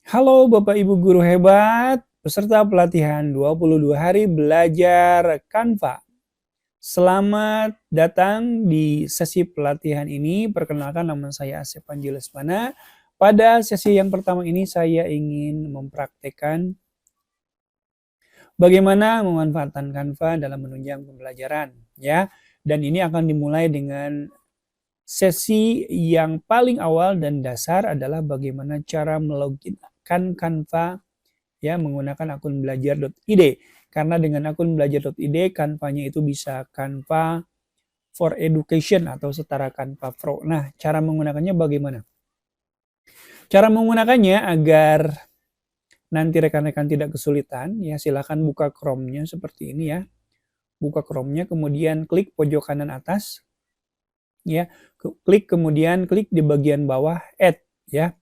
Halo Bapak Ibu guru hebat, peserta pelatihan 22 hari belajar Canva. Selamat datang di sesi pelatihan ini. Perkenalkan, nama saya Asep Panji Lesmana. Pada sesi yang pertama ini saya ingin mempraktekkan bagaimana memanfaatkan Canva dalam menunjang pembelajaran, ya. Dan ini akan dimulai dengan sesi yang paling awal dan dasar adalah bagaimana cara meloginkan Canva, ya, menggunakan akun belajar.id. Karena dengan akun belajar.id, Canva-nya itu bisa Canva for Education atau setara Canva Pro. Nah, cara menggunakannya bagaimana? Cara menggunakannya agar nanti rekan-rekan tidak kesulitan, ya, silakan buka Chrome-nya seperti ini, ya. Buka Chrome-nya, kemudian klik pojok kanan atas, ya. Kemudian klik di bagian bawah Add, ya.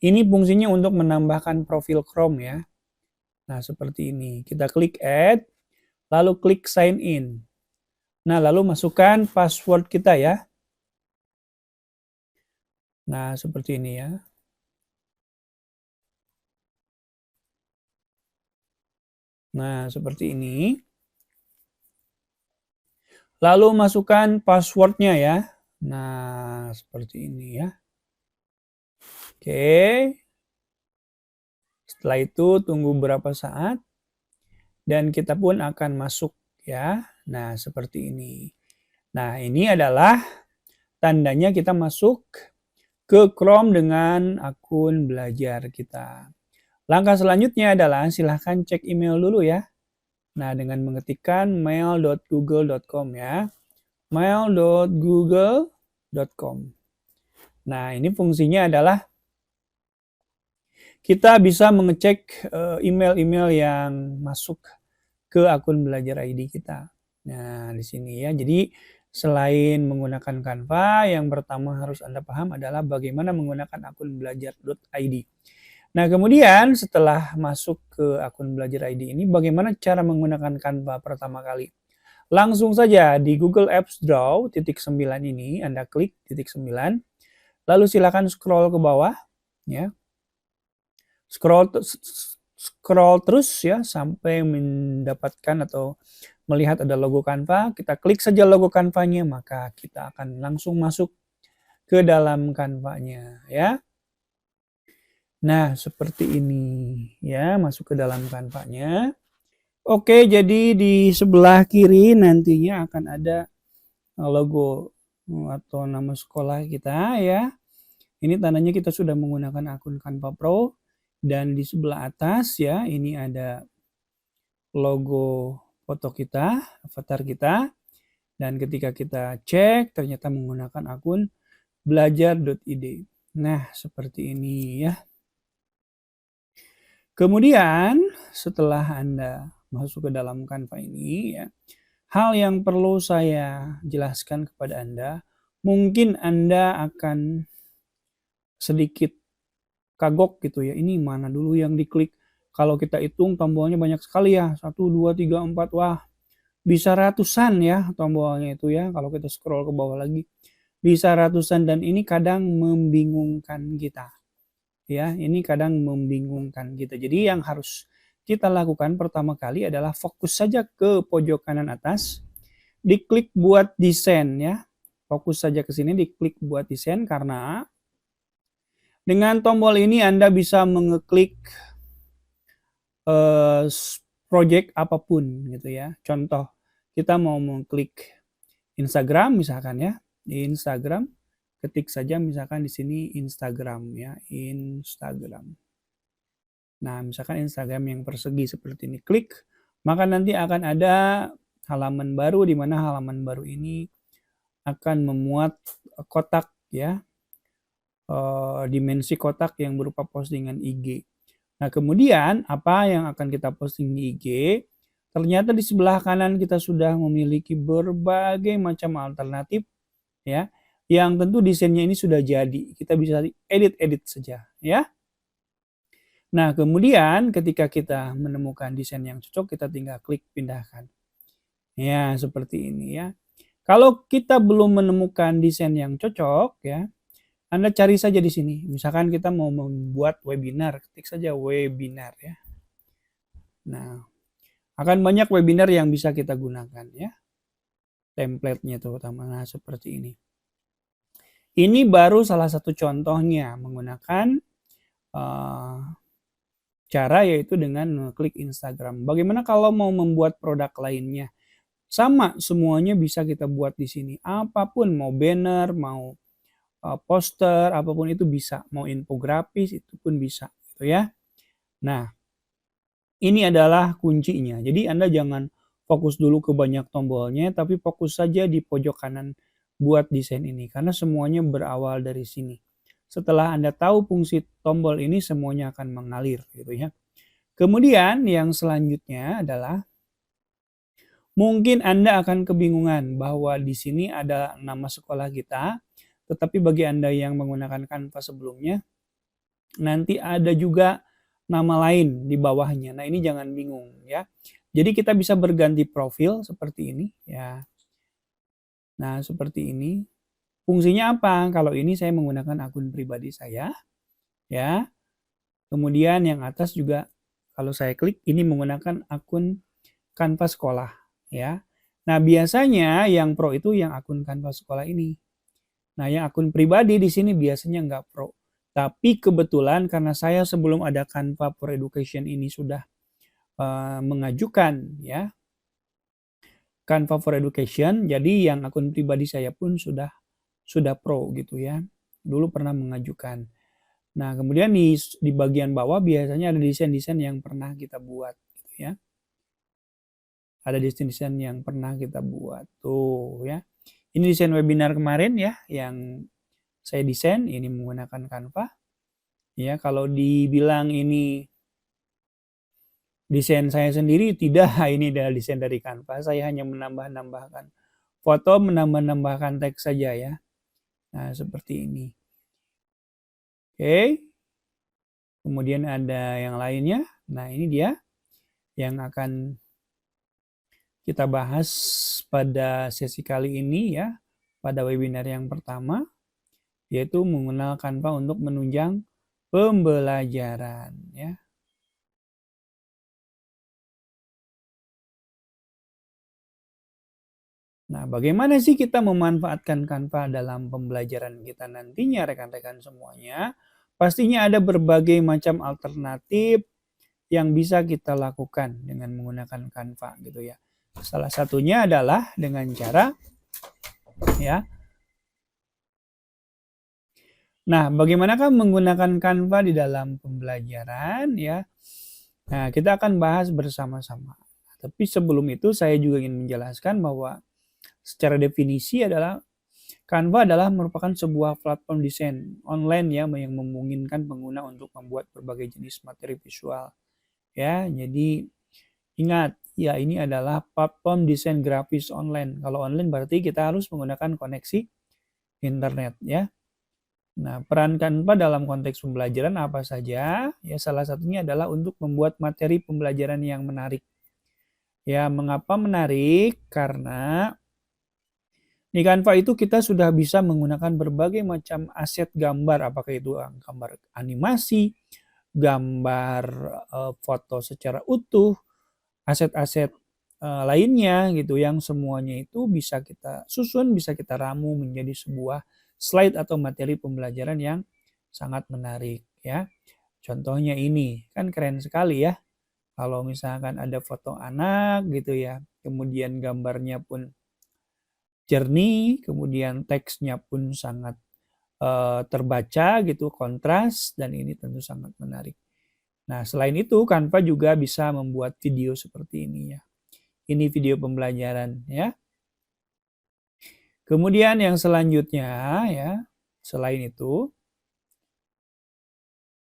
Ini fungsinya untuk menambahkan profil Chrome, ya. Nah, seperti ini. Kita klik Add, lalu klik Sign In. Nah, lalu masukkan password kita, ya. Nah, seperti ini, ya. Nah, seperti ini. Lalu masukkan passwordnya, ya. Nah, seperti ini, ya. Oke. Setelah itu tunggu beberapa saat dan kita pun akan masuk, ya. Nah, seperti ini. Nah, ini adalah tandanya kita masuk ke Chrome dengan akun belajar kita. Langkah selanjutnya adalah silahkan cek email dulu, ya. Nah, dengan mengetikkan mail.google.com, ya. mail.google.com. Nah, ini fungsinya adalah kita bisa mengecek email-email yang masuk ke akun belajar ID kita. Nah, di sini, ya. Jadi selain menggunakan Canva, yang pertama harus Anda paham adalah bagaimana menggunakan akun belajar.id. Nah, kemudian setelah masuk ke akun belajar ID ini, bagaimana cara menggunakan Canva pertama kali? Langsung saja di Google Apps Draw titik 9 ini, Anda klik titik 9, lalu silakan scroll ke bawah, ya. Scroll terus, ya, sampai mendapatkan atau melihat ada logo Canva. Kita klik saja logo Canva-nya, maka kita akan langsung masuk ke dalam Canva-nya, ya. Nah, seperti ini, ya, masuk ke dalam Canva-nya. Oke, jadi di sebelah kiri nantinya akan ada logo atau nama sekolah kita, ya. Ini tandanya kita sudah menggunakan akun Canva Pro. Dan di sebelah atas, ya, ini ada logo foto kita, avatar kita. Dan ketika kita cek, ternyata menggunakan akun belajar.id. Nah, seperti ini, ya. Kemudian setelah Anda masuk ke dalam Canva ini, ya, hal yang perlu saya jelaskan kepada Anda, mungkin Anda akan sedikit kagok gitu, ya. Ini mana dulu yang diklik? Kalau kita hitung tombolnya banyak sekali, ya. 1, 2, 3, 4. Wah, bisa ratusan, ya, tombolnya itu, ya. Kalau kita scroll ke bawah lagi, bisa ratusan, dan ini kadang membingungkan kita. Ya, ini kadang membingungkan kita. Jadi yang harus kita lakukan pertama kali adalah fokus saja ke pojok kanan atas, diklik buat desain, ya. Fokus saja ke sini, diklik buat desain, karena dengan tombol ini Anda bisa mengeklik project apapun, gitu, ya. Contoh, kita mau mengklik Instagram misalkan, ya. Di Instagram, ketik saja misalkan di sini Instagram, ya, Instagram. Nah, misalkan Instagram yang persegi seperti ini, klik, maka nanti akan ada halaman baru, di mana halaman baru ini akan memuat kotak, ya, dimensi kotak yang berupa postingan IG. Nah, kemudian apa yang akan kita posting di IG? Ternyata di sebelah kanan kita sudah memiliki berbagai macam alternatif, ya, yang tentu desainnya ini sudah jadi. Kita bisa edit-edit saja, ya. Nah, kemudian ketika kita menemukan desain yang cocok, kita tinggal klik pindahkan. Ya, seperti ini, ya. Kalau kita belum menemukan desain yang cocok, ya, Anda cari saja di sini. Misalkan kita mau membuat webinar, ketik saja webinar ya. Nah, akan banyak webinar yang bisa kita gunakan ya. Template-nya terutama seperti ini. Ini baru salah satu contohnya menggunakan cara yaitu dengan klik Instagram. Bagaimana kalau mau membuat produk lainnya? Sama, semuanya bisa kita buat di sini. Apapun, mau banner, mau poster, apapun itu bisa. Mau infografis itu pun bisa, gitu ya. Nah, ini adalah kuncinya. Jadi Anda jangan fokus dulu ke banyak tombolnya, tapi fokus saja di pojok kanan buat desain ini. Karena semuanya berawal dari sini. Setelah Anda tahu fungsi tombol ini, semuanya akan mengalir, gitu ya. Kemudian yang selanjutnya adalah mungkin Anda akan kebingungan bahwa di sini ada nama sekolah kita, tetapi bagi Anda yang menggunakan Canva sebelumnya, nanti ada juga nama lain di bawahnya. Nah, ini jangan bingung ya. Jadi kita bisa berganti profil seperti ini ya. Nah, seperti ini. Fungsinya apa? Kalau ini saya menggunakan akun pribadi saya ya. Kemudian yang atas juga kalau saya klik ini menggunakan akun Canva sekolah ya. Nah, biasanya yang pro itu yang akun Canva sekolah ini. Nah, yang akun pribadi di sini biasanya nggak pro. Tapi kebetulan karena saya sebelum ada Canva for Education ini sudah mengajukan ya Canva for Education, jadi yang akun pribadi saya pun sudah pro gitu ya. Dulu pernah mengajukan. Nah, kemudian di bagian bawah biasanya ada desain-desain yang pernah kita buat gitu ya. Ada desain-desain yang pernah kita buat. Tuh ya. Ini desain webinar kemarin ya yang saya desain, ini menggunakan Canva. Ya, kalau dibilang ini desain saya sendiri, tidak, ini adalah desain dari Canva. Saya hanya menambah-nambahkan foto, menambah-nambahkan teks saja ya. Nah, seperti ini. Oke. Kemudian ada yang lainnya. Nah, ini dia yang akan kita bahas pada sesi kali ini ya. Pada webinar yang pertama, yaitu mengenal Canva untuk menunjang pembelajaran ya. Nah, bagaimana sih kita memanfaatkan Canva dalam pembelajaran kita nantinya rekan-rekan semuanya? Pastinya ada berbagai macam alternatif yang bisa kita lakukan dengan menggunakan Canva gitu ya. Salah satunya adalah dengan cara ya. Nah, bagaimanakah menggunakan Canva di dalam pembelajaran ya? Nah, kita akan bahas bersama-sama. Tapi sebelum itu saya juga ingin menjelaskan bahwa secara definisi adalah Canva adalah merupakan sebuah platform desain online ya yang memungkinkan pengguna untuk membuat berbagai jenis materi visual. Ya, jadi ingat ya ini adalah platform desain grafis online. Kalau online berarti kita harus menggunakan koneksi internet ya. Nah, peran Canva dalam konteks pembelajaran apa saja? Ya, salah satunya adalah untuk membuat materi pembelajaran yang menarik. Ya, mengapa menarik? Karena di Canva itu kita sudah bisa menggunakan berbagai macam aset gambar, apakah itu gambar animasi, gambar foto secara utuh, aset-aset lainnya gitu yang semuanya itu bisa kita susun, bisa kita ramu menjadi sebuah slide atau materi pembelajaran yang sangat menarik ya. Contohnya ini, kan keren sekali ya. Kalau misalkan ada foto anak gitu ya, kemudian gambarnya pun jernih, kemudian teksnya pun sangat terbaca gitu, kontras, dan ini tentu sangat menarik. Nah, selain itu Canva juga bisa membuat video seperti ini ya. Ini video pembelajaran ya. Kemudian yang selanjutnya ya, selain itu,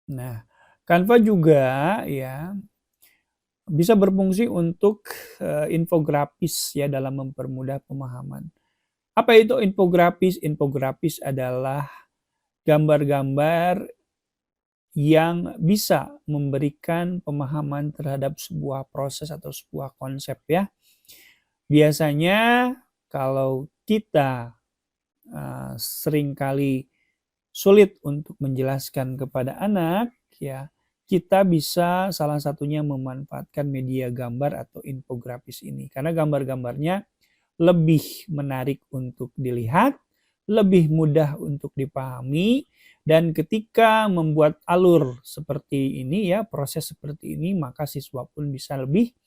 nah Canva juga ya bisa berfungsi untuk infografis ya dalam mempermudah pemahaman. Apa itu infografis? Infografis adalah gambar-gambar yang bisa memberikan pemahaman terhadap sebuah proses atau sebuah konsep ya. Biasanya kalau kita seringkali sulit untuk menjelaskan kepada anak, ya, kita bisa salah satunya memanfaatkan media gambar atau infografis ini. Karena gambar-gambarnya lebih menarik untuk dilihat, lebih mudah untuk dipahami, dan ketika membuat alur seperti ini ya, proses seperti ini, maka siswa pun bisa lebih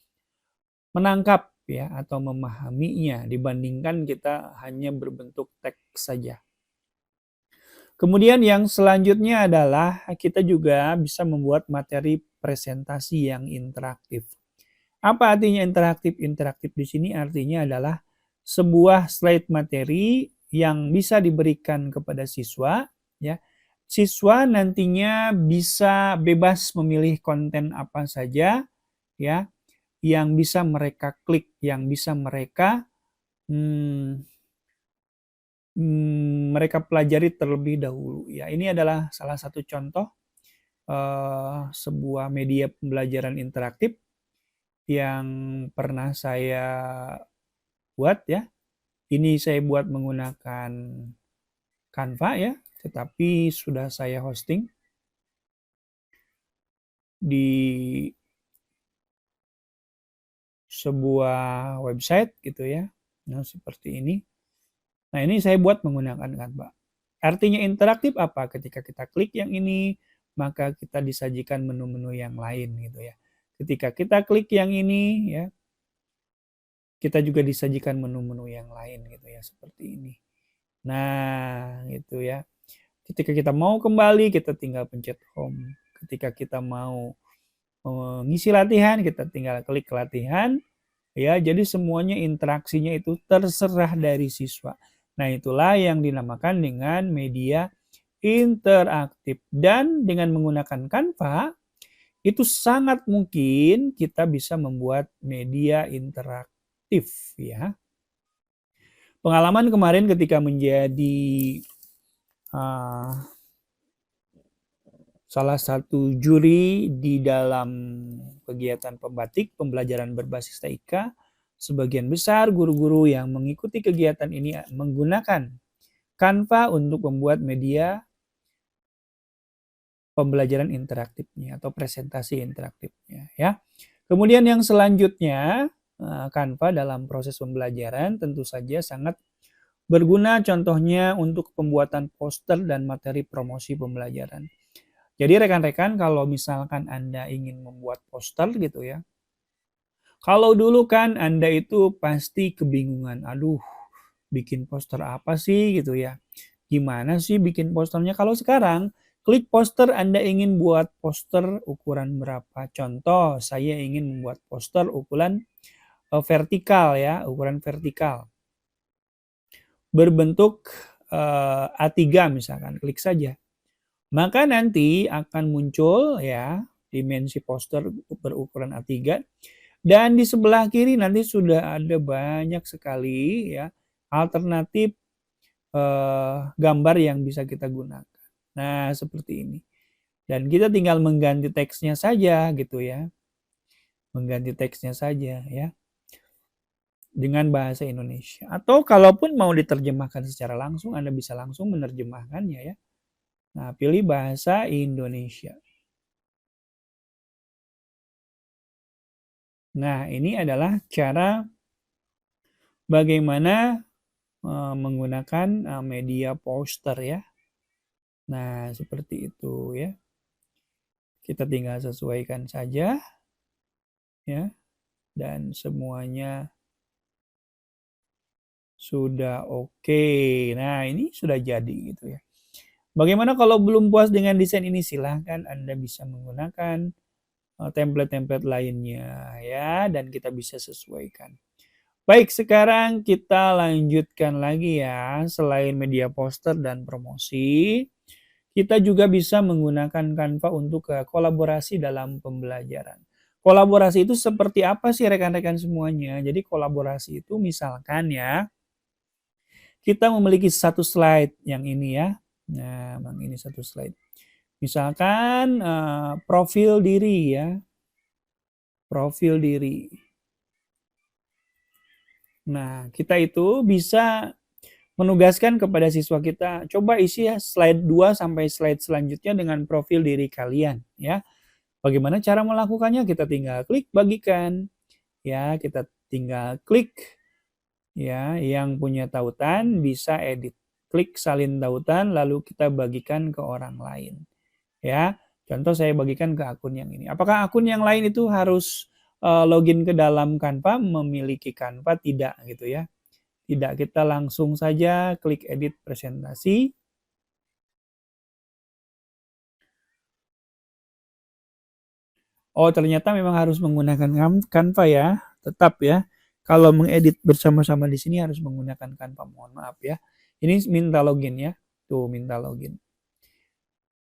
menangkap ya atau memahaminya dibandingkan kita hanya berbentuk teks saja. Kemudian yang selanjutnya adalah kita juga bisa membuat materi presentasi yang interaktif. Apa artinya interaktif? Interaktif di sini artinya adalah sebuah slide materi yang bisa diberikan kepada siswa, ya. Siswa nantinya bisa bebas memilih konten apa saja, ya, yang bisa mereka klik, yang bisa mereka hmm, mereka pelajari terlebih dahulu. Ya, ini adalah salah satu contoh sebuah media pembelajaran interaktif yang pernah saya buat ya. Ini saya buat menggunakan Canva ya, tetapi sudah saya hosting di sebuah website gitu ya. Nah, seperti ini. Nah, ini saya buat menggunakan Canva. Artinya interaktif apa? Ketika kita klik yang ini, maka kita disajikan menu-menu yang lain gitu ya. Ketika kita klik yang ini ya, kita juga disajikan menu-menu yang lain gitu ya, seperti ini. Nah, gitu ya. Ketika kita mau kembali, kita tinggal pencet home. Ketika kita mau ngisi latihan, kita tinggal klik latihan. Ya, jadi semuanya interaksinya itu terserah dari siswa. Nah, itulah yang dinamakan dengan media interaktif. Dan dengan menggunakan Canva, itu sangat mungkin kita bisa membuat media interaktif ya. Pengalaman kemarin ketika menjadi salah satu juri di dalam kegiatan pembatik, pembelajaran berbasis TIK, sebagian besar guru-guru yang mengikuti kegiatan ini menggunakan Canva untuk membuat media pembelajaran interaktifnya atau presentasi interaktifnya ya. Kemudian yang selanjutnya, Canva dalam proses pembelajaran tentu saja sangat berguna contohnya untuk pembuatan poster dan materi promosi pembelajaran. Jadi rekan-rekan kalau misalkan Anda ingin membuat poster gitu ya, kalau dulu kan Anda itu pasti kebingungan, aduh bikin poster apa sih gitu ya, gimana sih bikin posternya. Kalau sekarang klik poster, Anda ingin buat poster ukuran berapa. Contoh saya ingin membuat poster ukuran vertikal ya, ukuran vertikal. Berbentuk A3 misalkan, klik saja. Maka nanti akan muncul ya dimensi poster berukuran A3 dan di sebelah kiri nanti sudah ada banyak sekali ya alternatif gambar yang bisa kita gunakan. Nah, seperti ini. Dan kita tinggal mengganti teksnya saja gitu ya. Mengganti teksnya saja ya dengan bahasa Indonesia. Atau kalaupun mau diterjemahkan secara langsung, Anda bisa langsung menerjemahkannya ya. Nah, pilih bahasa Indonesia. Nah, ini adalah cara bagaimana menggunakan media poster ya. Nah, seperti itu ya. Kita tinggal sesuaikan saja ya. Dan semuanya sudah oke. Nah, ini sudah jadi gitu ya. Bagaimana kalau belum puas dengan desain ini? Silahkan Anda bisa menggunakan template-template lainnya ya dan kita bisa sesuaikan. Baik, sekarang kita lanjutkan lagi ya. Selain media poster dan promosi, kita juga bisa menggunakan Canva untuk kolaborasi dalam pembelajaran. Kolaborasi itu seperti apa sih rekan-rekan semuanya? Jadi kolaborasi itu misalkan ya, kita memiliki satu slide yang ini ya. Nah, Bang ini satu slide. Misalkan profil diri ya. Profil diri. Nah, kita itu bisa menugaskan kepada siswa kita, coba isi ya slide 2 sampai slide selanjutnya dengan profil diri kalian ya. Bagaimana cara melakukannya? Kita tinggal klik bagikan, ya kita tinggal klik ya yang punya tautan bisa edit. Klik salin tautan lalu kita bagikan ke orang lain ya. Contoh saya bagikan ke akun yang ini. Apakah akun yang lain itu harus login ke dalam Canva, memiliki Canva? Tidak gitu ya. Tidak, kita langsung saja klik edit presentasi. Oh, ternyata memang harus menggunakan Canva ya, tetap ya. Kalau mengedit bersama-sama di sini harus menggunakan Canva, mohon maaf ya. Ini minta login ya, tuh minta login.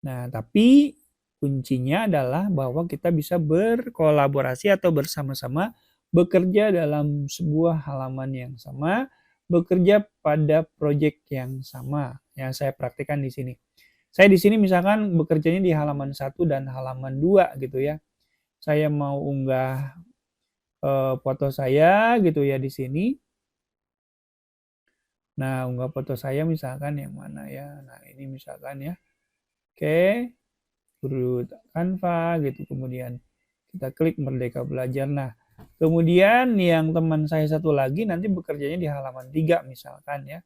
Nah, tapi kuncinya adalah bahwa kita bisa berkolaborasi atau bersama-sama bekerja dalam sebuah halaman yang sama, bekerja pada proyek yang sama. Yang saya praktikkan di sini. Saya di sini misalkan bekerjanya di halaman 1 dan halaman 2 gitu ya. Saya mau unggah foto saya gitu ya di sini. Nah, unggah foto saya misalkan yang mana ya. Nah, ini misalkan ya. Oke. Urut Canva gitu, kemudian kita klik Merdeka Belajar. Nah, kemudian yang teman saya satu lagi nanti bekerjanya di halaman 3 misalkan ya.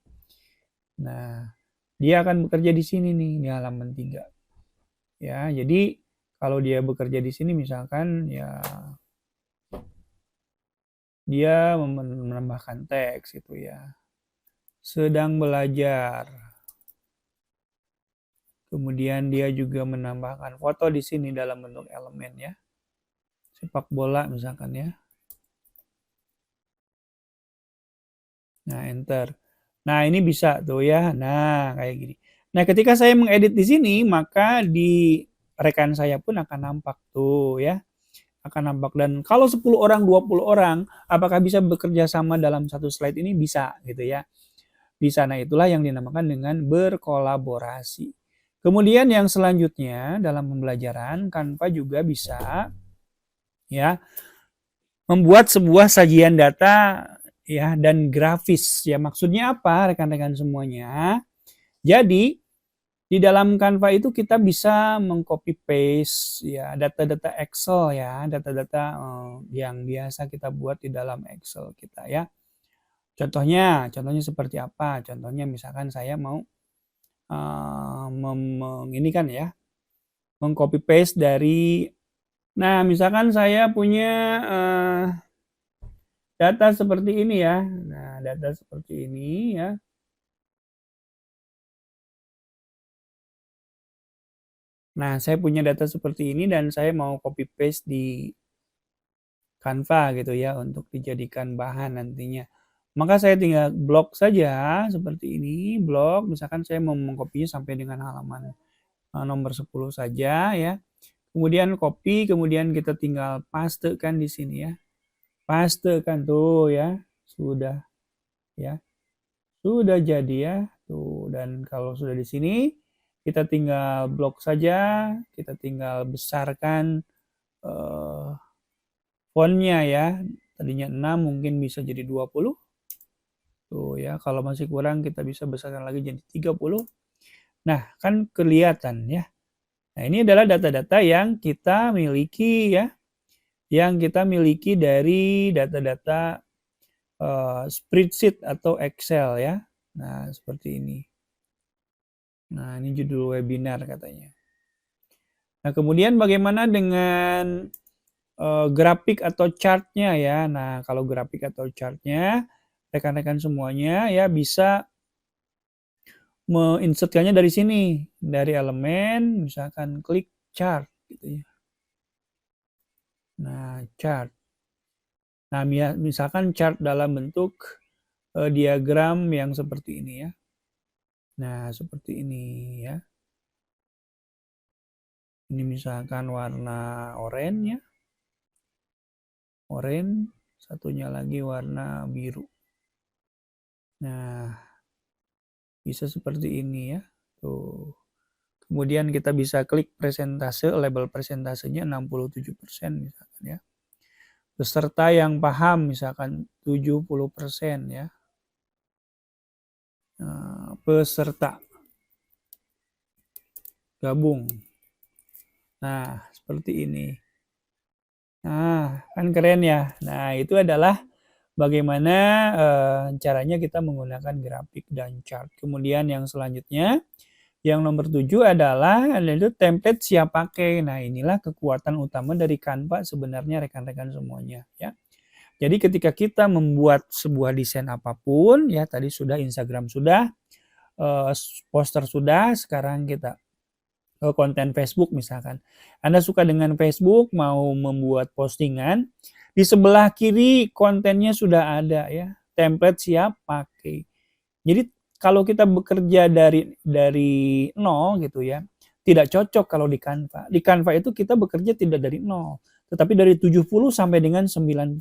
Nah, dia akan bekerja di sini nih, di halaman 3. Ya, jadi kalau dia bekerja di sini misalkan ya dia menambahkan teks gitu ya. Sedang belajar. Kemudian dia juga menambahkan foto di sini dalam bentuk elemen ya. Sepak bola misalkan ya. Nah, enter. Nah, ini bisa tuh ya. Nah, kayak gini. Nah, ketika saya mengedit di sini, maka di rekan saya pun akan nampak tuh ya. Akan nampak, dan kalau 10 orang, 20 orang, apakah bisa bekerja sama dalam satu slide ini? Bisa gitu ya. Bisa. Nah, itulah yang dinamakan dengan berkolaborasi. Kemudian yang selanjutnya dalam pembelajaran, Canva juga bisa ya membuat sebuah sajian data ya dan grafis. Ya, maksudnya apa rekan-rekan semuanya? Jadi di dalam Canva itu kita bisa mengcopy paste ya data-data Excel ya, data-data yang biasa kita buat di dalam Excel kita ya. Contohnya seperti apa? Contohnya misalkan saya mau ini kan ya, mengcopy paste dari, nah misalkan saya punya data seperti ini ya. Nah, data seperti ini ya. Nah, saya punya data seperti ini dan saya mau copy paste di Canva gitu ya untuk dijadikan bahan nantinya. Maka saya tinggal blok saja seperti ini, blok. Misalkan saya mau mengkopinya sampai dengan halaman nomor 10 saja ya. Kemudian copy, kemudian kita tinggal pastekan di sini ya. Pastekan tuh ya. Sudah ya. Sudah jadi ya. Tuh, dan kalau sudah di sini kita tinggal blok saja, kita tinggal besarkan fontnya ya. Tadinya 6 mungkin bisa jadi 20. Tuh ya, kalau masih kurang kita bisa besarkan lagi jadi 30. Nah, kan kelihatan ya. Nah, ini adalah data-data yang kita miliki ya. Yang kita miliki dari data-data spreadsheet atau Excel ya. Nah, seperti ini. Nah, ini judul webinar katanya. Nah, kemudian bagaimana dengan grafik atau chartnya ya. Nah, kalau grafik atau chartnya, rekan-rekan semuanya ya bisa menginsertkannya dari sini, dari elemen, misalkan klik chart gitu ya. Nah, chart. Nah, misalkan chart dalam bentuk diagram yang seperti ini ya. Nah, seperti ini ya. Ini misalkan warna oranye ya. Oranye, satunya lagi warna biru. Nah, bisa seperti ini ya. Tuh. Kemudian kita bisa klik presentase, label presentasenya 67% misalkan ya. Peserta yang paham misalkan 70% ya. peserta gabung. Nah, seperti ini. Nah, kan keren ya. Nah, itu adalah bagaimana caranya kita menggunakan grafik dan chart. Kemudian yang selanjutnya, yang nomor 7 adalah yaitu template siap pakai. Nah, inilah kekuatan utama dari Canva sebenarnya rekan-rekan semuanya ya. Jadi ketika kita membuat sebuah desain apapun ya, tadi sudah Instagram sudah, poster sudah, sekarang kita konten Facebook misalkan. Anda suka dengan Facebook, mau membuat postingan, di sebelah kiri kontennya sudah ada ya, template siap pakai. Jadi kalau kita bekerja dari nol gitu ya, tidak cocok kalau di Canva. Di Canva itu kita bekerja tidak dari nol, tetapi dari 70 sampai dengan 90%.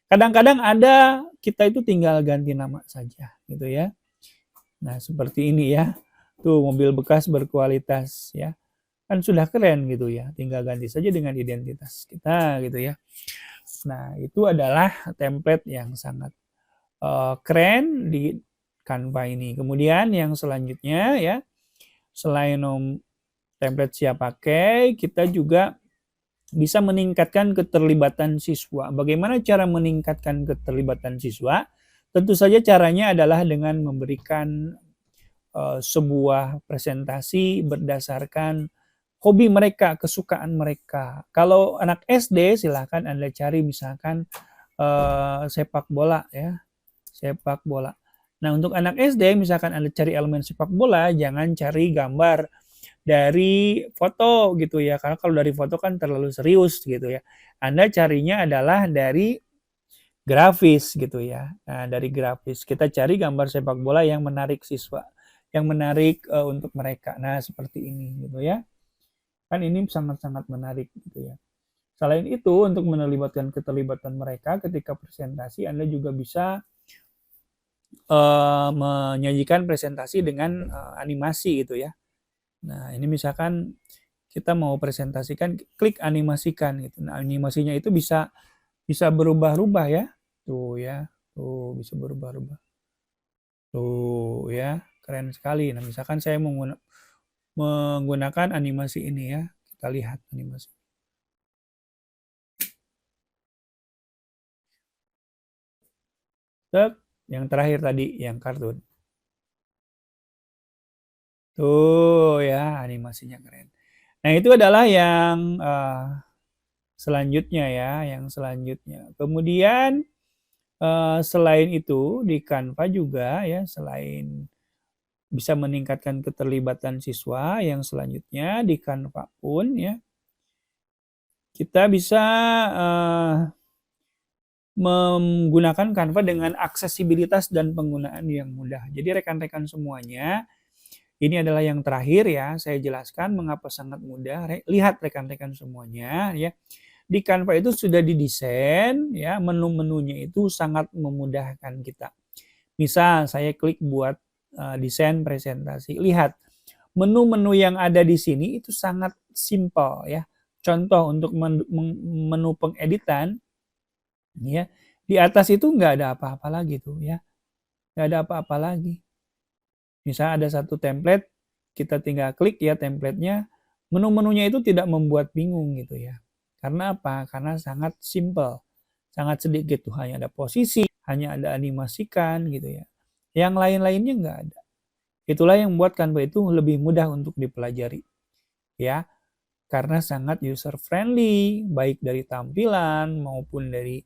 Kadang-kadang ada kita itu tinggal ganti nama saja gitu ya. Nah, seperti ini ya. Tuh mobil bekas berkualitas ya. Kan sudah keren gitu ya. Tinggal ganti saja dengan identitas kita gitu ya. Nah, itu adalah template yang sangat keren di Canva ini. Kemudian yang selanjutnya ya, selain template siap pakai, kita juga bisa meningkatkan keterlibatan siswa. Bagaimana cara meningkatkan keterlibatan siswa? Tentu saja caranya adalah dengan memberikan sebuah presentasi berdasarkan hobi mereka, kesukaan mereka. Kalau anak SD silahkan Anda cari misalkan sepak bola ya, sepak bola. Nah, untuk anak SD misalkan Anda cari elemen sepak bola, jangan cari gambar dari foto gitu ya, karena kalau dari foto kan terlalu serius gitu ya. Anda carinya adalah dari grafis gitu ya. Nah, dari grafis kita cari gambar sepak bola yang menarik siswa, yang menarik untuk mereka. Nah, seperti ini gitu ya. Kan ini sangat-sangat menarik gitu ya. Selain itu, untuk menelibatkan keterlibatan mereka ketika presentasi, Anda juga bisa menyajikan presentasi dengan animasi gitu ya. Nah, ini misalkan kita mau presentasikan, klik animasikan gitu. Nah, animasinya itu bisa berubah-ubah ya. Tuh ya, tuh bisa berubah-ubah. Tuh ya, keren sekali. Nah, misalkan saya menggunakan animasi ini ya. Kita lihat animasi. Yang terakhir tadi, yang kartun. Tuh ya, animasinya keren. Nah, itu adalah yang selanjutnya ya, yang selanjutnya. Kemudian selain itu di Canva juga ya, selain bisa meningkatkan keterlibatan siswa, yang selanjutnya di Canva pun ya, kita bisa menggunakan Canva dengan aksesibilitas dan penggunaan yang mudah. Jadi rekan-rekan semuanya, ini adalah yang terakhir ya, saya jelaskan mengapa sangat mudah. Lihat rekan-rekan semuanya ya. Di Canva itu sudah didesain ya, menu-menunya itu sangat memudahkan kita. Misal saya klik buat desain presentasi. Lihat, menu-menu yang ada di sini itu sangat simpel ya. Contoh untuk menu pengeditan ya, di atas itu nggak ada apa-apa lagi tuh ya. Nggak ada apa-apa lagi. Misal ada satu template, kita tinggal klik ya templatenya, menu-menunya itu tidak membuat bingung gitu ya. Karena apa? Karena sangat simple, sangat sedikit tuh, hanya ada posisi, hanya ada animasikan gitu ya. Yang lain-lainnya nggak ada. Itulah yang membuat Canva itu lebih mudah untuk dipelajari ya, karena sangat user friendly, baik dari tampilan maupun dari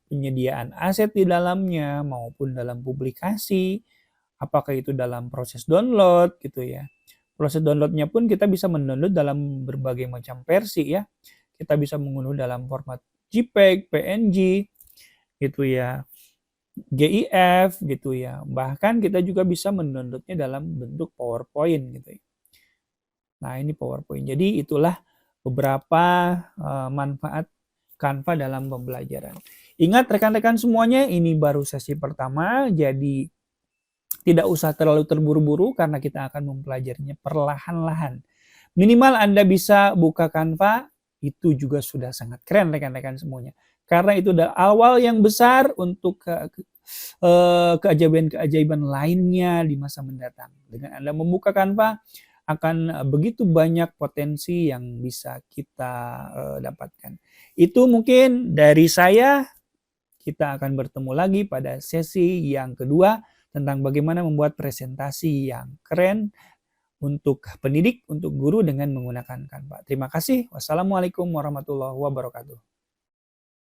penyediaan aset di dalamnya maupun dalam publikasi, apakah itu dalam proses download gitu ya. Proses downloadnya pun kita bisa mendownload dalam berbagai macam versi ya. Kita bisa mengunduh dalam format JPEG, PNG gitu ya, GIF gitu ya. Bahkan kita juga bisa mendownloadnya dalam bentuk PowerPoint gitu ya. Nah, ini PowerPoint. Jadi itulah beberapa manfaat Canva dalam pembelajaran. Ingat rekan-rekan semuanya, ini baru sesi pertama, jadi tidak usah terlalu terburu-buru karena kita akan mempelajarinya perlahan-lahan. Minimal Anda bisa buka Canva Itu juga sudah sangat keren rekan-rekan semuanya. Karena itu adalah awal yang besar untuk keajaiban-keajaiban lainnya di masa mendatang. Dengan Anda membuka Canva, akan begitu banyak potensi yang bisa kita dapatkan. Itu mungkin dari saya. Kita akan bertemu lagi pada sesi yang kedua tentang bagaimana membuat presentasi yang keren untuk pendidik, untuk guru dengan menggunakan Canva. Terima kasih. Wassalamualaikum warahmatullahi wabarakatuh.